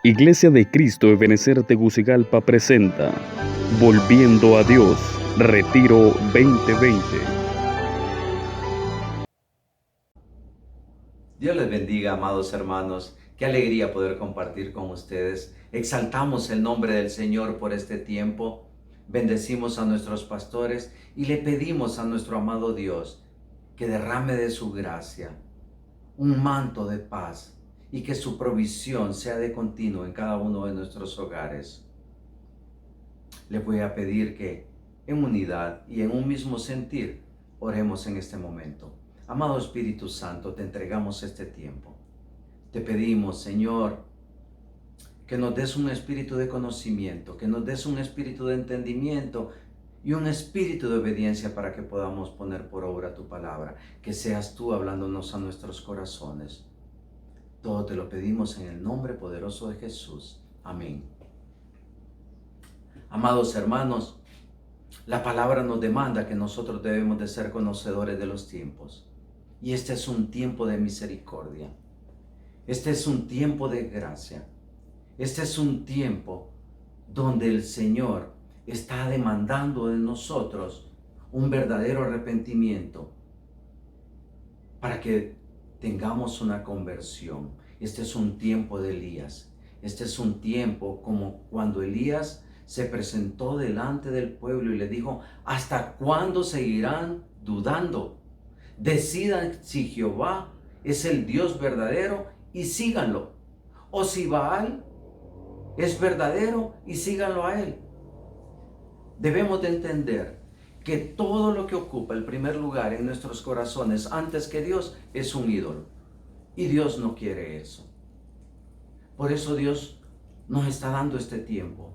Iglesia de Cristo Ebenecer Tegucigalpa presenta Volviendo a Dios, Retiro 2020. Dios les bendiga, amados hermanos. Qué alegría poder compartir con ustedes. Exaltamos el nombre del Señor por este tiempo. Bendecimos a nuestros pastores y le pedimos a nuestro amado Dios que derrame de su gracia un manto de paz y que su provisión sea de continuo en cada uno de nuestros hogares. Les voy a pedir que en unidad y en un mismo sentir oremos en este momento. Amado Espíritu Santo, te entregamos este tiempo. Te pedimos, Señor, que nos des un espíritu de conocimiento, que nos des un espíritu de entendimiento y un espíritu de obediencia para que podamos poner por obra tu palabra. Que seas tú hablándonos a nuestros corazones. Todo te lo pedimos en el nombre poderoso de Jesús. Amén. Amados hermanos, la palabra nos demanda que nosotros debemos de ser conocedores de los tiempos. Y este es un tiempo de misericordia. Este es un tiempo de gracia. Este es un tiempo donde el Señor está demandando de nosotros un verdadero arrepentimiento para que tengamos una conversión. Este es un tiempo de Elías. Este es un tiempo como cuando Elías se presentó delante del pueblo y le dijo: ¿hasta cuándo seguirán dudando? Decidan si Jehová es el Dios verdadero y síganlo, o si Baal es verdadero y síganlo a él. Debemos de entender que todo lo que ocupa el primer lugar en nuestros corazones antes que Dios es un ídolo. Y Dios no quiere eso. Por eso Dios nos está dando este tiempo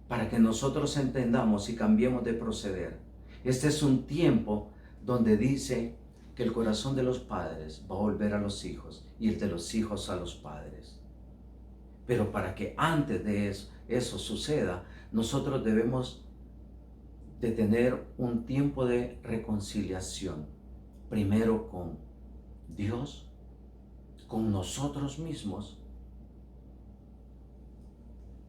para que nosotros entendamos y cambiemos de proceder. Este es un tiempo donde dice que el corazón de los padres va a volver a los hijos y el de los hijos a los padres. Pero para que antes de eso suceda, nosotros debemos de tener un tiempo de reconciliación. Primero con Dios, con nosotros mismos,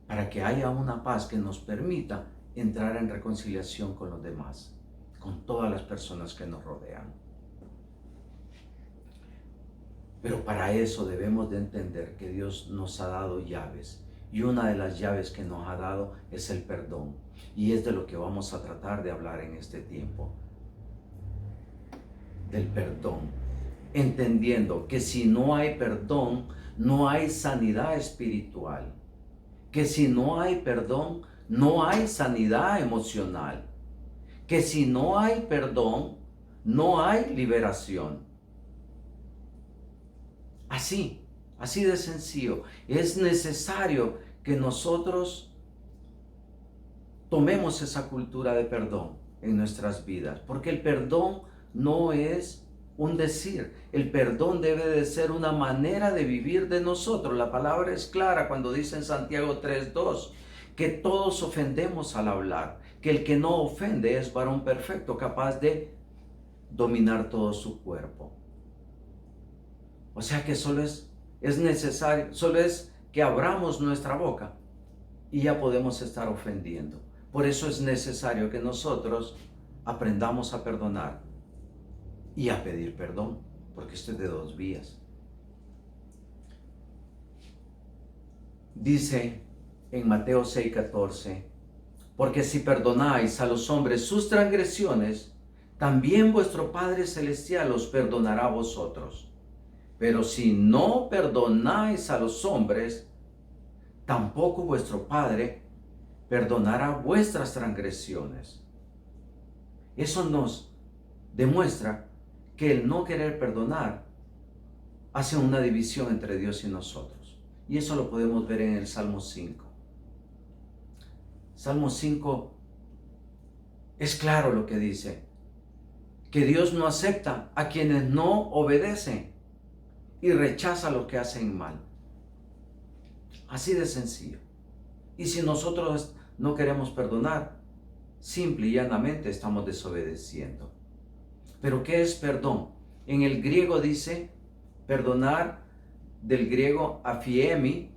para que haya una paz que nos permita entrar en reconciliación con los demás, con todas las personas que nos rodean. Pero para eso debemos de entender que Dios nos ha dado llaves. Y una de las llaves que nos ha dado es el perdón. Y es de lo que vamos a tratar de hablar en este tiempo. Del perdón. Entendiendo que si no hay perdón, no hay sanidad espiritual. Que si no hay perdón, no hay sanidad emocional. Que si no hay perdón, no hay liberación. Así de sencillo. Es necesario que nosotros tomemos esa cultura de perdón en nuestras vidas, porque el perdón no es un decir, el perdón debe de ser una manera de vivir de nosotros. La palabra es clara cuando dice en Santiago 3:2 que todos ofendemos al hablar, que el que no ofende es varón perfecto, capaz de dominar todo su cuerpo. O sea que solo es necesario, solo es que abramos nuestra boca y ya podemos estar ofendiendo. Por eso es necesario que nosotros aprendamos a perdonar y a pedir perdón, porque esto es de dos vías. Dice en Mateo 6:14, porque si perdonáis a los hombres sus transgresiones, también vuestro Padre Celestial os perdonará a vosotros. Pero si no perdonáis a los hombres, tampoco vuestro Padre perdonará vuestras transgresiones. Eso nos demuestra que el no querer perdonar hace una división entre Dios y nosotros. Y eso lo podemos ver en el Salmo 5. Salmo 5 es claro lo que dice, que Dios no acepta a quienes no obedecen y rechaza a los que hacen mal. Así de sencillo. Y si nosotros no queremos perdonar, simple y llanamente estamos desobedeciendo. Pero ¿qué es perdón? En el griego dice perdonar del griego afiemi,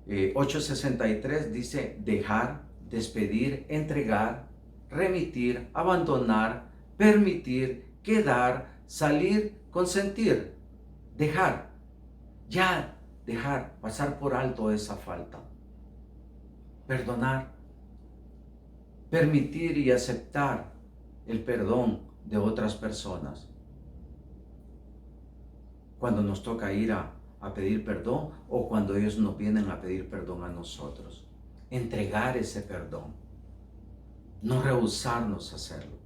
8:63, dice dejar, despedir, entregar, remitir, abandonar, permitir, quedar, salir, consentir, dejar, ya dejar, pasar por alto esa falta, perdonar, permitir y aceptar el perdón de otras personas. Cuando nos toca ir a pedir perdón o cuando ellos nos vienen a pedir perdón a nosotros. Entregar ese perdón. No rehusarnos a hacerlo.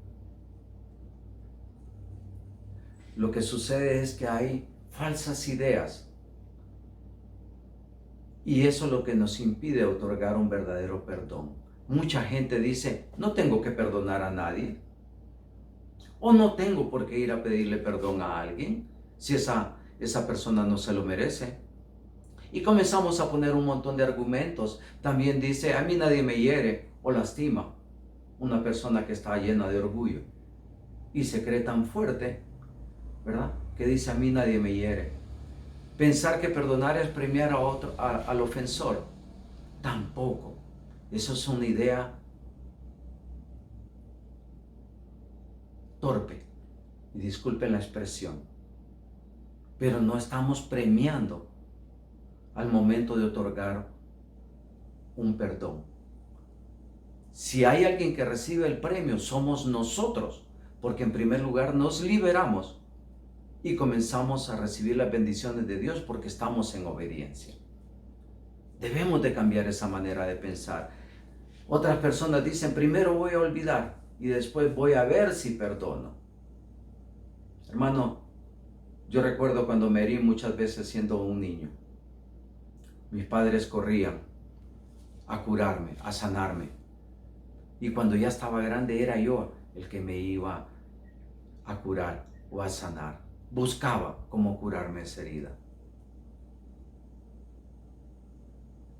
Lo que sucede es que hay falsas ideas y eso es lo que nos impide otorgar un verdadero perdón. Mucha gente dice, no tengo que perdonar a nadie o no tengo por qué ir a pedirle perdón a alguien si esa persona no se lo merece. Y comenzamos a poner un montón de argumentos. También dice, a mí nadie me hiere o lastima. Una persona que está llena de orgullo y se cree tan fuerte, ¿verdad? Que dice, a mí nadie me hiere. Pensar que perdonar es premiar al ofensor. Tampoco. Eso es una idea torpe. Y disculpen la expresión. Pero no estamos premiando al momento de otorgar un perdón. Si hay alguien que recibe el premio, somos nosotros, porque en primer lugar nos liberamos y comenzamos a recibir las bendiciones de Dios porque estamos en obediencia. Debemos de cambiar esa manera de pensar. Otras personas dicen, primero voy a olvidar y después voy a ver si perdono. Hermano, yo recuerdo cuando me herí muchas veces siendo un niño. Mis padres corrían a curarme, a sanarme. Y cuando ya estaba grande era yo el que me iba a curar o a sanar. Buscaba cómo curarme esa herida.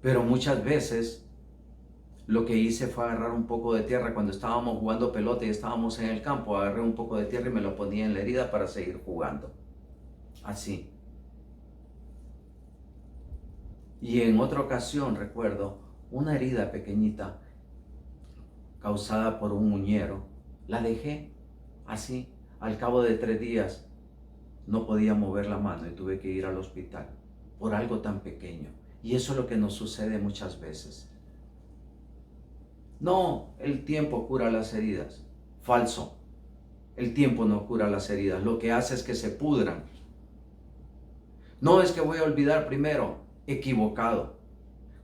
Pero muchas veces lo que hice fue agarrar un poco de tierra. Cuando estábamos jugando pelota y estábamos en el campo, agarré un poco de tierra y me lo ponía en la herida para seguir jugando. Así. Y en otra ocasión recuerdo una herida pequeñita causada por un uñero. La dejé así. Al cabo de 3 días no podía mover la mano y tuve que ir al hospital por algo tan pequeño. Y eso es lo que nos sucede muchas veces. No, el tiempo cura las heridas. Falso. El tiempo no cura las heridas. Lo que hace es que se pudran. No es que voy a olvidar primero. Equivocado.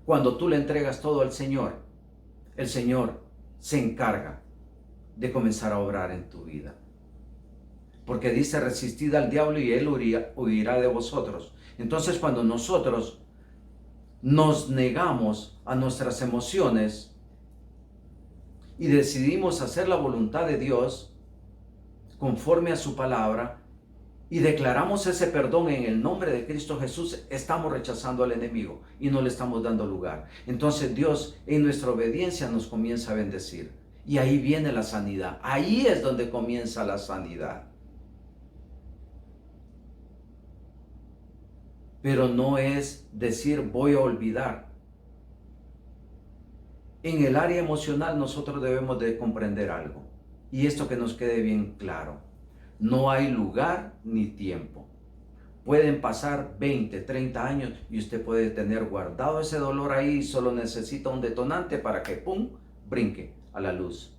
Cuando tú le entregas todo al Señor, el Señor se encarga de comenzar a obrar en tu vida. Porque dice, resistid al diablo y él huirá de vosotros. Entonces cuando nosotros nos negamos a nuestras emociones y decidimos hacer la voluntad de Dios conforme a su palabra y declaramos ese perdón en el nombre de Cristo Jesús, estamos rechazando al enemigo y no le estamos dando lugar. Entonces Dios en nuestra obediencia nos comienza a bendecir. Y ahí viene la sanidad. Ahí es donde comienza la sanidad. Pero no es decir voy a olvidar. En el área emocional nosotros debemos de comprender algo. Y esto que nos quede bien claro. No hay lugar ni tiempo. Pueden pasar 20, 30 años y usted puede tener guardado ese dolor ahí y solo necesita un detonante para que ¡pum! Brinque a la luz.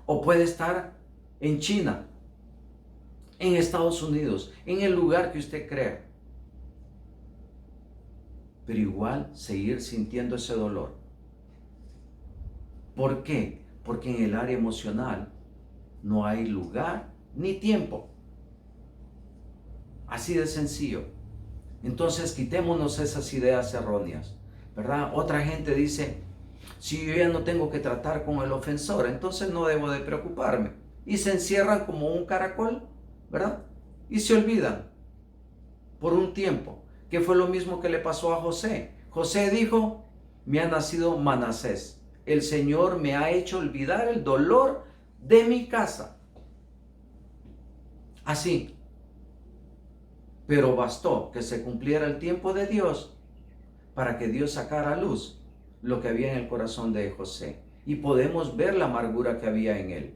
O puede estar en China, en Estados Unidos, en el lugar que usted crea. Pero igual seguir sintiendo ese dolor. ¿Por qué? Porque en el área emocional no hay lugar ni tiempo. Así de sencillo. Entonces quitémonos esas ideas erróneas, ¿verdad? Otra gente dice, si yo ya no tengo que tratar con el ofensor, entonces no debo de preocuparme. Y se encierran como un caracol, ¿verdad? Y se olvidan por un tiempo, que fue lo mismo que le pasó a José. José dijo, me ha nacido Manasés. El Señor me ha hecho olvidar el dolor de mi casa. Así. pero bastó que se cumpliera el tiempo de Dios para que Dios sacara a luz lo que había en el corazón de José. Y podemos ver la amargura que había en él.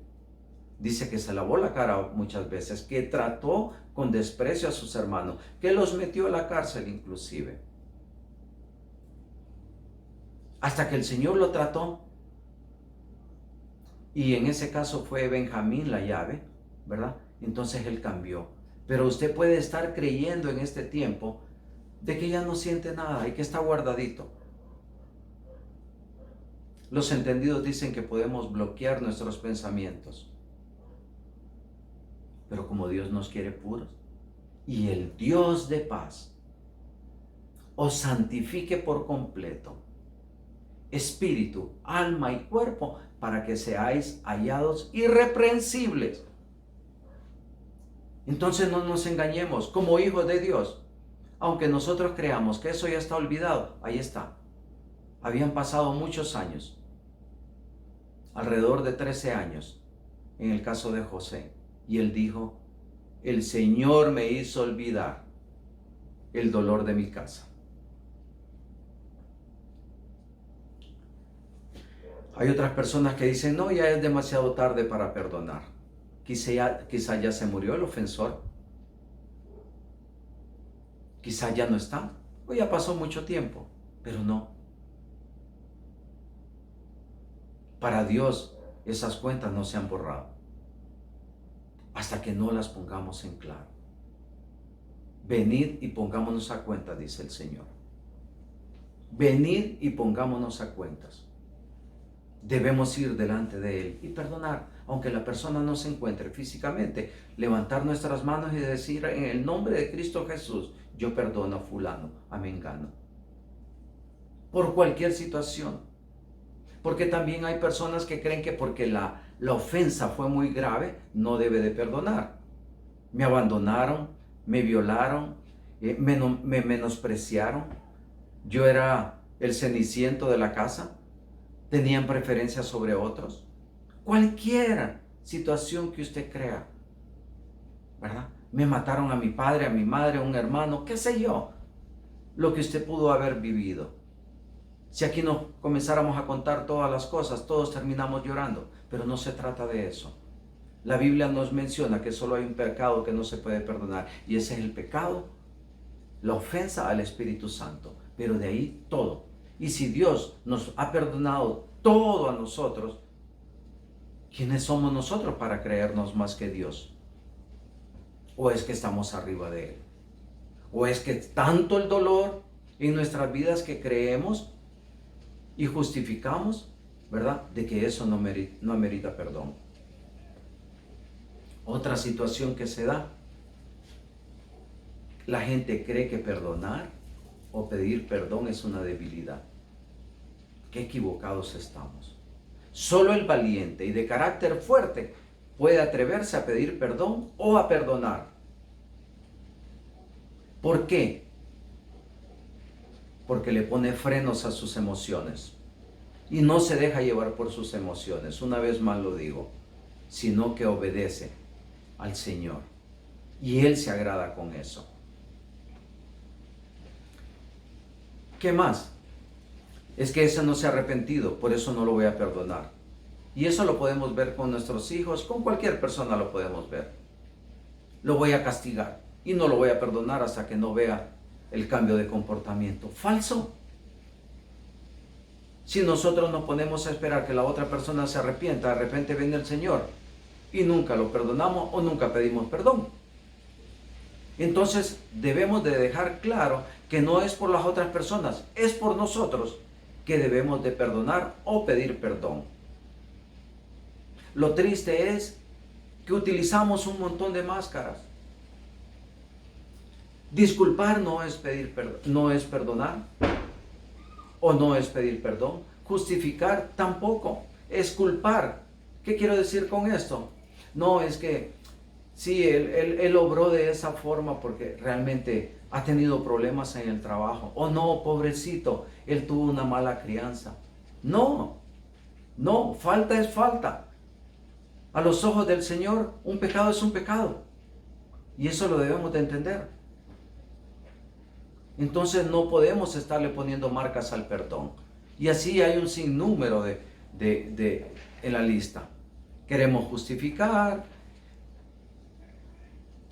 Dice que se lavó la cara muchas veces, que trató con desprecio a sus hermanos, que los metió a la cárcel inclusive. Hasta que el Señor lo trató. Y en ese caso fue Benjamín la llave, ¿verdad? Entonces él cambió. Pero usted puede estar creyendo en este tiempo de que ya no siente nada y que está guardadito. Los entendidos dicen que podemos bloquear nuestros pensamientos. Pero como Dios nos quiere puros, y el Dios de paz os santifique por completo, espíritu, alma y cuerpo, para que seáis hallados irreprensibles. Entonces no nos engañemos, como hijos de Dios, aunque nosotros creamos que eso ya está olvidado, ahí está. Habían pasado muchos años, alrededor de 13 años, en el caso de José, y él dijo: el Señor me hizo olvidar el dolor de mi casa. Hay otras personas que dicen: no, ya es demasiado tarde para perdonar. Quizá ya se murió el ofensor. Quizá ya no está. O ya pasó mucho tiempo. Pero no. Para Dios esas cuentas no se han borrado. Hasta que no las pongamos en claro. Venid y pongámonos a cuentas, dice el Señor. Venid y pongámonos a cuentas. Debemos ir delante de Él y perdonar, aunque la persona no se encuentre físicamente. Levantar nuestras manos y decir: en el nombre de Cristo Jesús, yo perdono a fulano, a mengano. Por cualquier situación. Porque también hay personas que creen que porque la ofensa fue muy grave, no debe de perdonar. Me abandonaron, me violaron, me menospreciaron. Yo era el ceniciento de la casa. Tenían preferencia sobre otros. Cualquier situación que usted crea, ¿verdad? Me mataron a mi padre, a mi madre, a un hermano, qué sé yo. Lo que usted pudo haber vivido. Si aquí nos comenzáramos a contar todas las cosas, todos terminamos llorando, pero no se trata de eso. La Biblia nos menciona que solo hay un pecado que no se puede perdonar, y ese es el pecado, la ofensa al Espíritu Santo. Pero de ahí todo. Y si Dios nos ha perdonado todo a nosotros, ¿quiénes somos nosotros para creernos más que Dios? ¿O es que estamos arriba de Él? ¿O es que tanto el dolor en nuestras vidas que creemos y justificamos, ¿verdad?, de que eso no amerita perdón? Otra situación que se da: la gente cree que perdonar o pedir perdón es una debilidad. Qué equivocados estamos. Solo el valiente y de carácter fuerte puede atreverse a pedir perdón o a perdonar. ¿Por qué? Porque le pone frenos a sus emociones y no se deja llevar por sus emociones, una vez más lo digo, sino que obedece al Señor, y Él se agrada con eso. ¿Qué más? Es que ese no se ha arrepentido, por eso no lo voy a perdonar. Y eso lo podemos ver con nuestros hijos, con cualquier persona lo podemos ver. Lo voy a castigar y no lo voy a perdonar hasta que no vea el cambio de comportamiento. Falso. Si nosotros nos ponemos a esperar que la otra persona se arrepienta, de repente viene el Señor y nunca lo perdonamos o nunca pedimos perdón. Entonces debemos de dejar claro que no es por las otras personas, es por nosotros que debemos de perdonar o pedir perdón. Lo triste es que utilizamos un montón de máscaras. Disculpar no es no es perdonar, o no es pedir perdón. Justificar tampoco es culpar. ¿Qué quiero decir con esto? No, es que sí, él obró de esa forma porque realmente ha tenido problemas en el trabajo. O no, pobrecito, él tuvo una mala crianza. No, falta es falta. A los ojos del Señor, un pecado es un pecado. Y eso lo debemos de entender. Entonces no podemos estarle poniendo marcas al perdón. Y así hay un sinnúmero en la lista. Queremos justificar,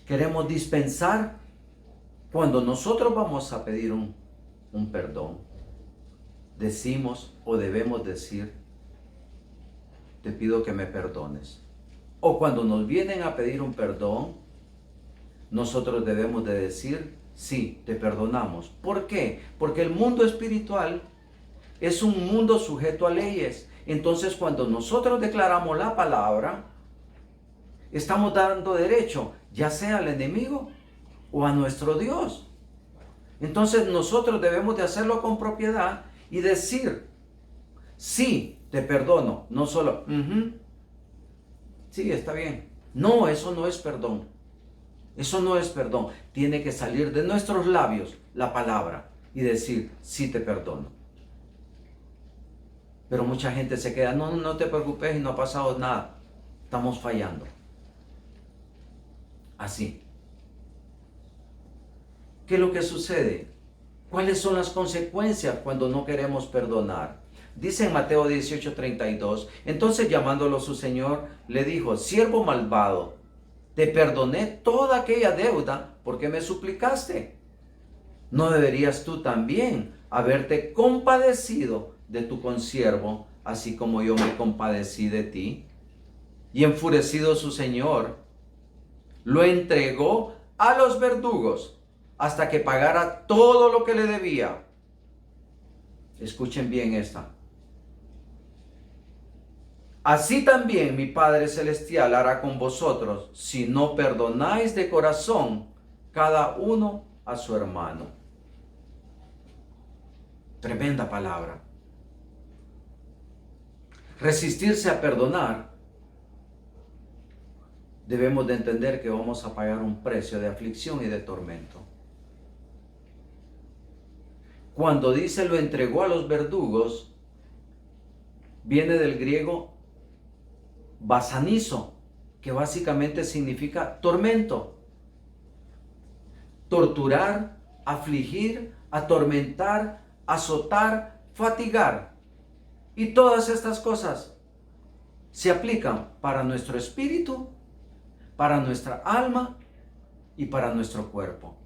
queremos dispensar. Cuando nosotros vamos a pedir un perdón, decimos o debemos decir, te pido que me perdones. O cuando nos vienen a pedir un perdón, nosotros debemos de decir, sí, te perdonamos. ¿Por qué? Porque el mundo espiritual es un mundo sujeto a leyes. Entonces, cuando nosotros declaramos la palabra, estamos dando derecho, ya sea al enemigo o a nuestro Dios. Entonces, nosotros debemos de hacerlo con propiedad y decir, sí, te perdono. No solo, sí, está bien. No, eso no es perdón. Eso no es perdón. Tiene que salir de nuestros labios la palabra y decir, sí te perdono. Pero mucha gente se queda, no te preocupes y no ha pasado nada. Estamos fallando. Así. ¿Qué es lo que sucede? ¿Cuáles son las consecuencias cuando no queremos perdonar? Dice en Mateo 18:32, entonces llamándolo su señor, le dijo, siervo malvado, te perdoné toda aquella deuda porque me suplicaste. ¿No deberías tú también haberte compadecido de tu consiervo, así como yo me compadecí de ti? Y enfurecido su señor, lo entregó a los verdugos hasta que pagara todo lo que le debía. Escuchen bien esta. Así también mi Padre Celestial hará con vosotros si no perdonáis de corazón cada uno a su hermano. Tremenda palabra. Resistirse a perdonar, debemos de entender que vamos a pagar un precio de aflicción y de tormento. Cuando dice lo entregó a los verdugos, viene del griego basanizo, que básicamente significa tormento. Torturar, afligir, atormentar, azotar, fatigar. Y todas estas cosas se aplican para nuestro espíritu, para nuestra alma y para nuestro cuerpo.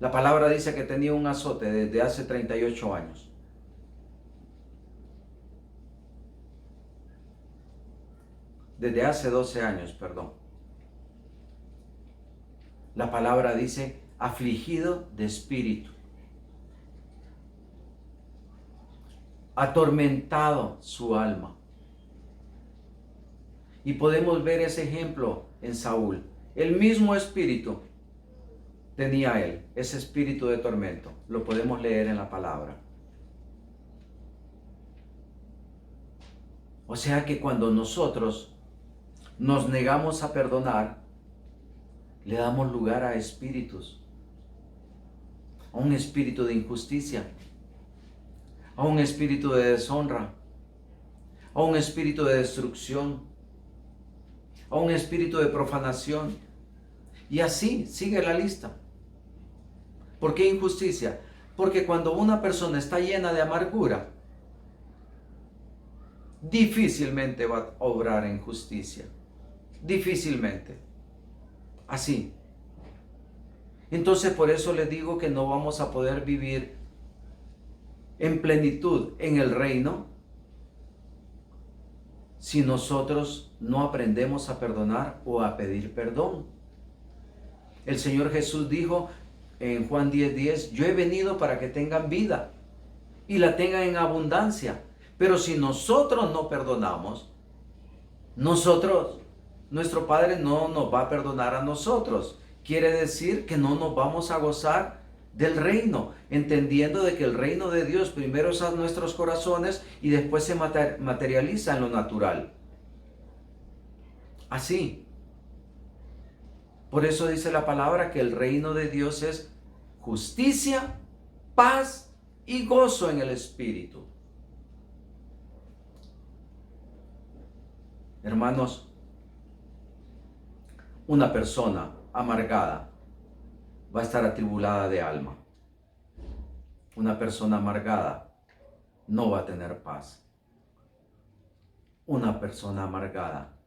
La palabra dice que tenía un azote desde hace 38 años. Desde hace 12 años, perdón. La palabra dice afligido de espíritu. Atormentado su alma. Y podemos ver ese ejemplo en Saúl. El mismo espíritu tenía él, ese espíritu de tormento. Lo podemos leer en la palabra. O sea que cuando nosotros nos negamos a perdonar, le damos lugar a espíritus, a un espíritu de injusticia, a un espíritu de deshonra, a un espíritu de destrucción, a un espíritu de profanación. Y así sigue la lista. ¿Por qué injusticia? Porque cuando una persona está llena de amargura, difícilmente va a obrar en justicia. Difícilmente. Así. Entonces por eso les digo que no vamos a poder vivir en plenitud en el reino si nosotros no aprendemos a perdonar o a pedir perdón. El Señor Jesús dijo en Juan 10:10, yo he venido para que tengan vida y la tengan en abundancia. Pero si nosotros no perdonamos, nuestro Padre no nos va a perdonar a nosotros. Quiere decir que no nos vamos a gozar del reino, entendiendo de que el reino de Dios primero es a nuestros corazones y después se materializa en lo natural. Así. Por eso dice la palabra que el reino de Dios es justicia, paz y gozo en el Espíritu. Hermanos, una persona amargada va a estar atribulada de alma. Una persona amargada no va a tener paz. Una persona amargada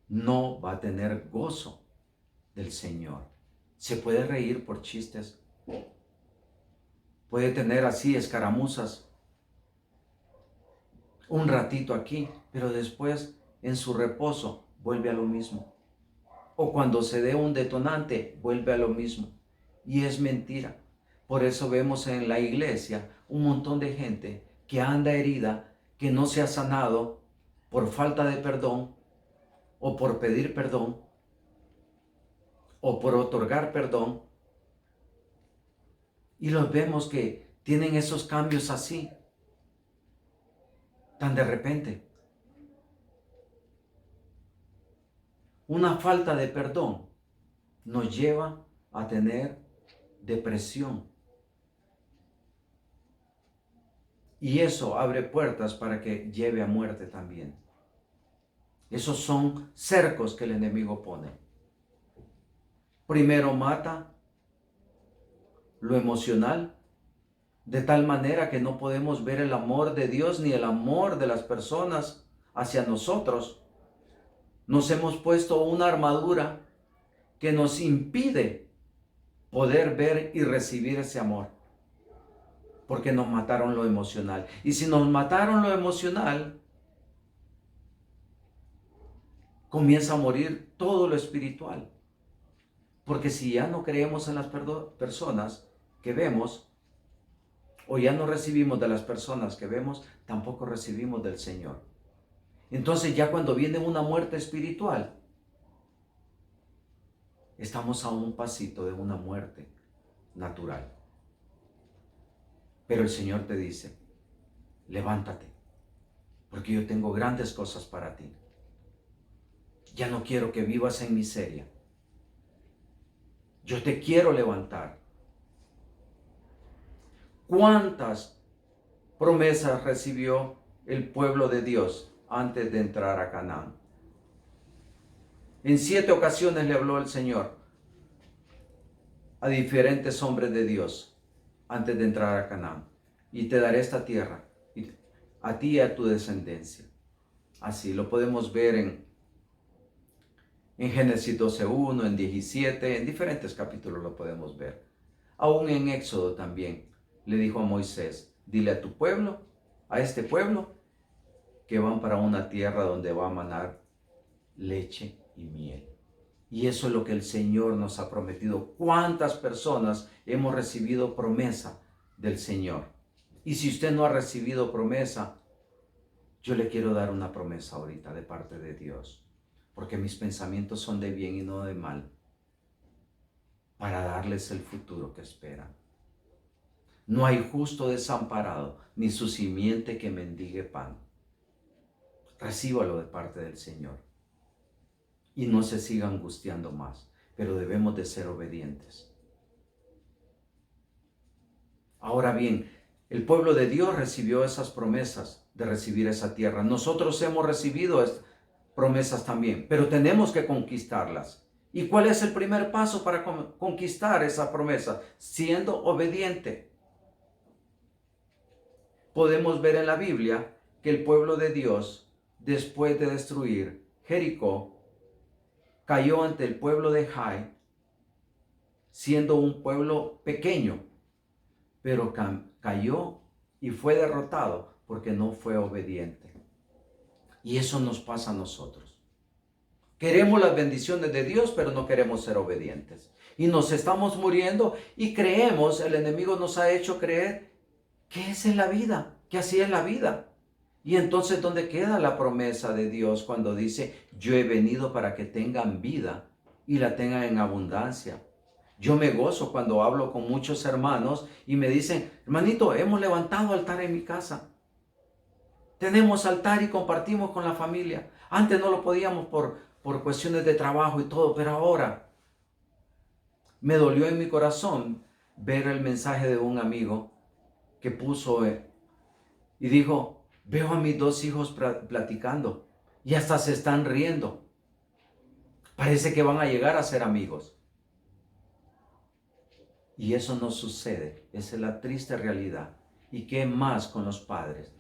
no va a tener gozo del Señor. Se puede reír por chistes, puede tener así escaramuzas un ratito aquí, pero después en su reposo vuelve a lo mismo. O cuando se dé un detonante, vuelve a lo mismo. Y es mentira. Por eso vemos en la iglesia un montón de gente que anda herida, que no se ha sanado por falta de perdón, o por pedir perdón, o por otorgar perdón. Y los vemos que tienen esos cambios así, tan de repente. Una falta de perdón nos lleva a tener depresión. Y eso abre puertas para que lleve a muerte también. Esos son cercos que el enemigo pone. Primero mata lo emocional, de tal manera que no podemos ver el amor de Dios ni el amor de las personas hacia nosotros. Nos hemos puesto una armadura que nos impide poder ver y recibir ese amor, porque nos mataron lo emocional. Y si nos mataron lo emocional, comienza a morir todo lo espiritual. Porque si ya no creemos en las personas que vemos, o ya no recibimos de las personas que vemos, tampoco recibimos del Señor. Entonces ya cuando viene una muerte espiritual, estamos a un pasito de una muerte natural. Pero el Señor te dice, levántate, porque yo tengo grandes cosas para ti. Ya no quiero que vivas en miseria. Yo te quiero levantar. ¿Cuántas promesas recibió el pueblo de Dios antes de entrar a Canaán? En 7 ocasiones le habló el Señor a diferentes hombres de Dios antes de entrar a Canaán. Y te daré esta tierra, a ti y a tu descendencia. Así lo podemos ver en Génesis 12:1, en 17, en diferentes capítulos lo podemos ver. Aún en Éxodo también le dijo a Moisés, dile a tu pueblo, a este pueblo, que van para una tierra donde va a manar leche y miel. Y eso es lo que el Señor nos ha prometido. ¿Cuántas personas hemos recibido promesa del Señor? Y si usted no ha recibido promesa, yo le quiero dar una promesa ahorita de parte de Dios. Porque mis pensamientos son de bien y no de mal, para darles el futuro que esperan. No hay justo desamparado, ni su simiente que mendigue pan. Recíbalo de parte del Señor. Y no se siga angustiando más, pero debemos de ser obedientes. Ahora bien, el pueblo de Dios recibió esas promesas de recibir esa tierra. Nosotros hemos recibido promesas también, pero tenemos que conquistarlas. ¿Y cuál es el primer paso para conquistar esa promesa? Siendo obediente. Podemos ver en la Biblia que el pueblo de Dios, después de destruir Jericó, cayó ante el pueblo de Jai, siendo un pueblo pequeño, pero cayó y fue derrotado porque no fue obediente. Y eso nos pasa a nosotros. Queremos las bendiciones de Dios, pero no queremos ser obedientes. Y nos estamos muriendo y creemos, el enemigo nos ha hecho creer que esa es la vida, que así es la vida. Y entonces, ¿dónde queda la promesa de Dios cuando dice, yo he venido para que tengan vida y la tengan en abundancia? Yo me gozo cuando hablo con muchos hermanos y me dicen, hermanito, hemos levantado altar en mi casa. Tenemos altar y compartimos con la familia. Antes no lo podíamos por cuestiones de trabajo y todo, pero ahora me dolió en mi corazón ver el mensaje de un amigo que puso y dijo, veo a mis 2 hijos platicando y hasta se están riendo. Parece que van a llegar a ser amigos. Y eso no sucede. Esa es la triste realidad. ¿Y qué más con los padres?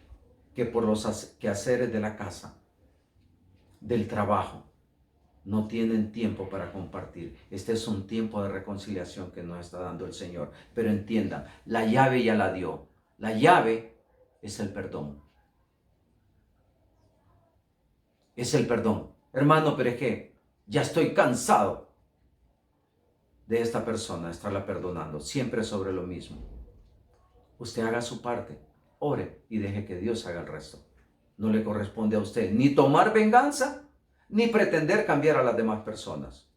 Que por los quehaceres de la casa, del trabajo, no tienen tiempo para compartir. Este es un tiempo de reconciliación que nos está dando el Señor. Pero entiendan, la llave ya la dio. La llave es el perdón. Es el perdón. Hermano, pero es que ya estoy cansado de esta persona, estarla perdonando. Siempre sobre lo mismo. Usted haga su parte. Ore y deje que Dios haga el resto. No le corresponde a usted ni tomar venganza, ni pretender cambiar a las demás personas.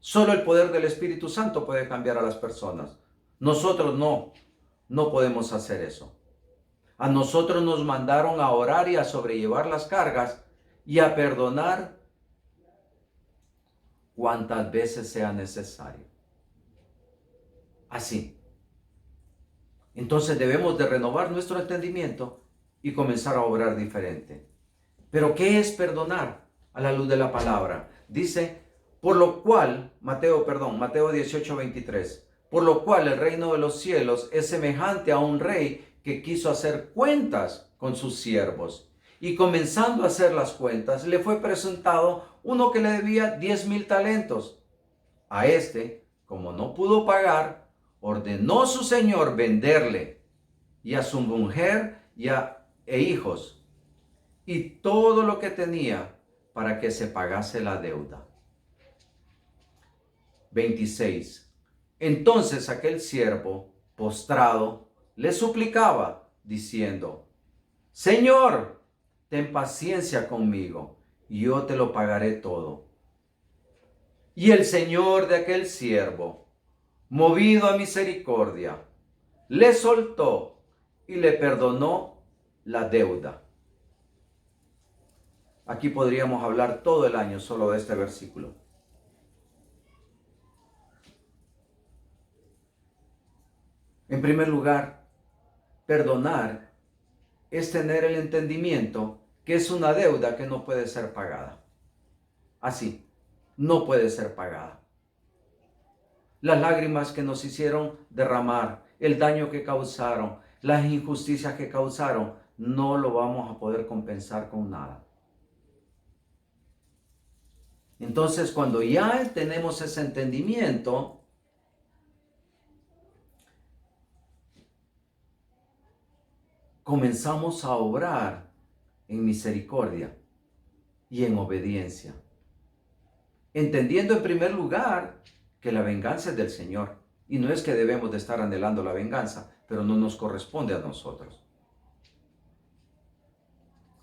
Solo el poder del Espíritu Santo puede cambiar a las personas. Nosotros no podemos hacer eso. A nosotros nos mandaron a orar y a sobrellevar las cargas y a perdonar cuantas veces sea necesario. Así. Entonces debemos de renovar nuestro entendimiento y comenzar a obrar diferente. ¿Pero qué es perdonar a la luz de la palabra? Dice, por lo cual, Mateo 18:23, por lo cual el reino de los cielos es semejante a un rey que quiso hacer cuentas con sus siervos. Y comenzando a hacer las cuentas, le fue presentado uno que le debía 10,000 talentos. A este, como no pudo pagar, ordenó su señor venderle y a su mujer e hijos y todo lo que tenía para que se pagase la deuda. 26. Entonces aquel siervo, postrado, le suplicaba, diciendo, Señor, ten paciencia conmigo, y yo te lo pagaré todo. Y el señor de aquel siervo, movido a misericordia, le soltó y le perdonó la deuda. Aquí podríamos hablar todo el año solo de este versículo. En primer lugar, perdonar es tener el entendimiento que es una deuda que no puede ser pagada. Así, no puede ser pagada. Las lágrimas que nos hicieron derramar, el daño que causaron, las injusticias que causaron, no lo vamos a poder compensar con nada. Entonces, cuando ya tenemos ese entendimiento, comenzamos a obrar en misericordia y en obediencia, entendiendo en primer lugar que la venganza es del Señor. Y no es que debemos de estar anhelando la venganza, pero no nos corresponde a nosotros.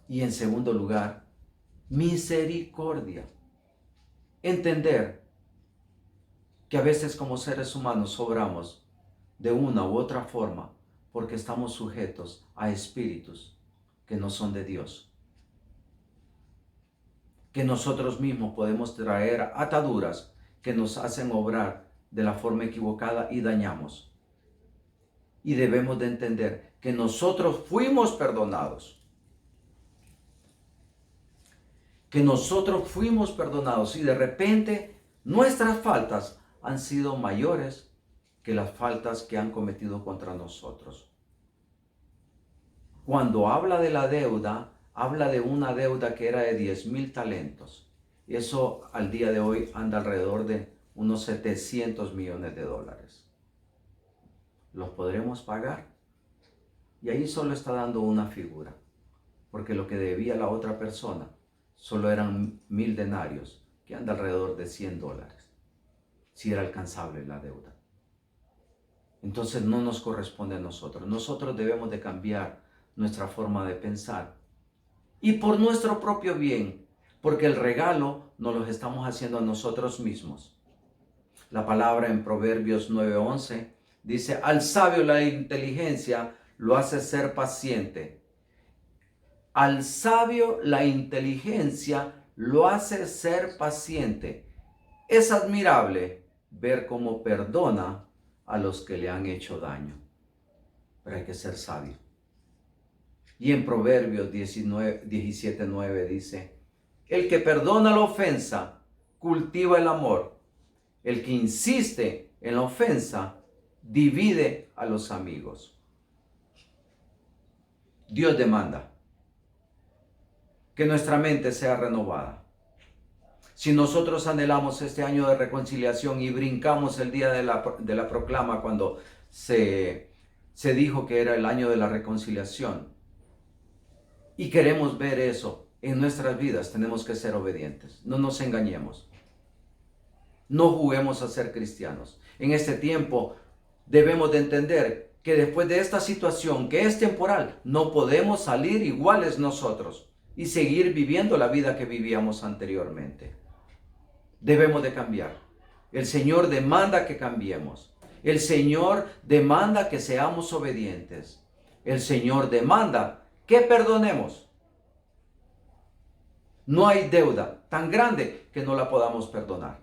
Y en segundo lugar, misericordia. Entender que a veces como seres humanos obramos de una u otra forma porque estamos sujetos a espíritus que no son de Dios. Que nosotros mismos podemos traer ataduras que nos hacen obrar de la forma equivocada y dañamos. Y debemos de entender que nosotros fuimos perdonados. Que nosotros fuimos perdonados y de repente nuestras faltas han sido mayores que las faltas que han cometido contra nosotros. Cuando habla de la deuda, habla de una deuda que era de 10,000 talentos. Eso al día de hoy anda alrededor de unos 700 millones de dólares. ¿Los podremos pagar? Y ahí solo está dando una figura, porque lo que debía la otra persona solo eran 1,000 denarios, que anda alrededor de 100 dólares, si era alcanzable la deuda. Entonces no nos corresponde a nosotros. Nosotros debemos de cambiar nuestra forma de pensar. Y por nuestro propio bien, porque el regalo nos lo estamos haciendo a nosotros mismos. La palabra en Proverbios 9:11 dice, al sabio la inteligencia lo hace ser paciente. Al sabio la inteligencia lo hace ser paciente. Es admirable ver cómo perdona a los que le han hecho daño. Pero hay que ser sabio. Y en Proverbios 17:9 dice, el que perdona la ofensa cultiva el amor. El que insiste en la ofensa divide a los amigos. Dios demanda que nuestra mente sea renovada. Si nosotros anhelamos este año de reconciliación y brincamos el día de la proclama cuando se dijo que era el año de la reconciliación, y queremos ver eso en nuestras vidas, tenemos que ser obedientes. No nos engañemos. No juguemos a ser cristianos. En este tiempo debemos de entender que después de esta situación que es temporal, no podemos salir iguales nosotros y seguir viviendo la vida que vivíamos anteriormente. Debemos de cambiar. El Señor demanda que cambiemos. El Señor demanda que seamos obedientes. El Señor demanda que perdonemos. No hay deuda tan grande que no la podamos perdonar.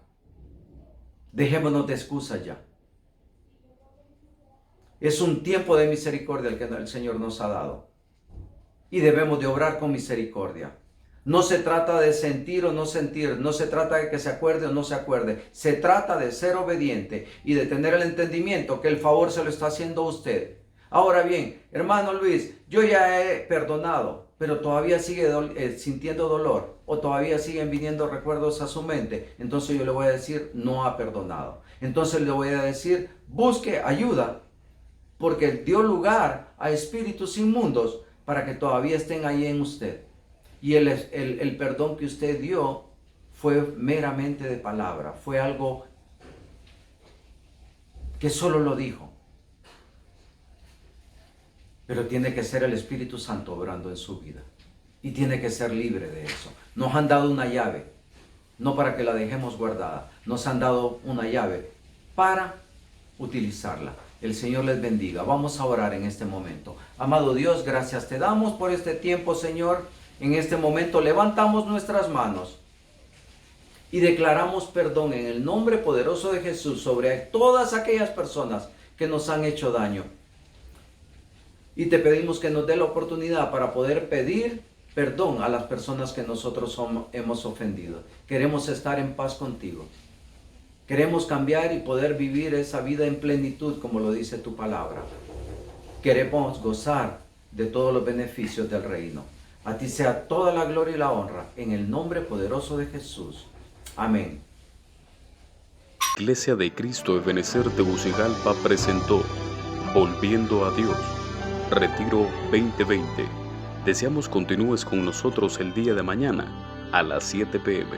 Dejémonos de excusas ya. Es un tiempo de misericordia el que el Señor nos ha dado. Y debemos de obrar con misericordia. No se trata de sentir o no sentir, no se trata de que se acuerde o no se acuerde. Se trata de ser obediente y de tener el entendimiento que el favor se lo está haciendo a usted. Ahora bien, hermano Luis, yo ya he perdonado, pero todavía sigue sintiendo dolor o todavía siguen viniendo recuerdos a su mente. Entonces yo le voy a decir, no ha perdonado. Entonces le voy a decir, busque ayuda, porque dio lugar a espíritus inmundos para que todavía estén ahí en usted. Y el perdón que usted dio fue meramente de palabra, fue algo que solo lo dijo. Pero tiene que ser el Espíritu Santo obrando en su vida. Y tiene que ser libre de eso. Nos han dado una llave, no para que la dejemos guardada. Nos han dado una llave para utilizarla. El Señor les bendiga. Vamos a orar en este momento. Amado Dios, gracias te damos por este tiempo, Señor. En este momento levantamos nuestras manos y declaramos perdón en el nombre poderoso de Jesús sobre todas aquellas personas que nos han hecho daño. Y te pedimos que nos dé la oportunidad para poder pedir perdón a las personas que nosotros hemos ofendido. Queremos estar en paz contigo. Queremos cambiar y poder vivir esa vida en plenitud, como lo dice tu palabra. Queremos gozar de todos los beneficios del reino. A ti sea toda la gloria y la honra, en el nombre poderoso de Jesús. Amén. Iglesia de Cristo de Benecer Tegucigalpa presentó Volviendo a Dios, Retiro 2020. Deseamos continúes con nosotros el día de mañana a las 7 p.m.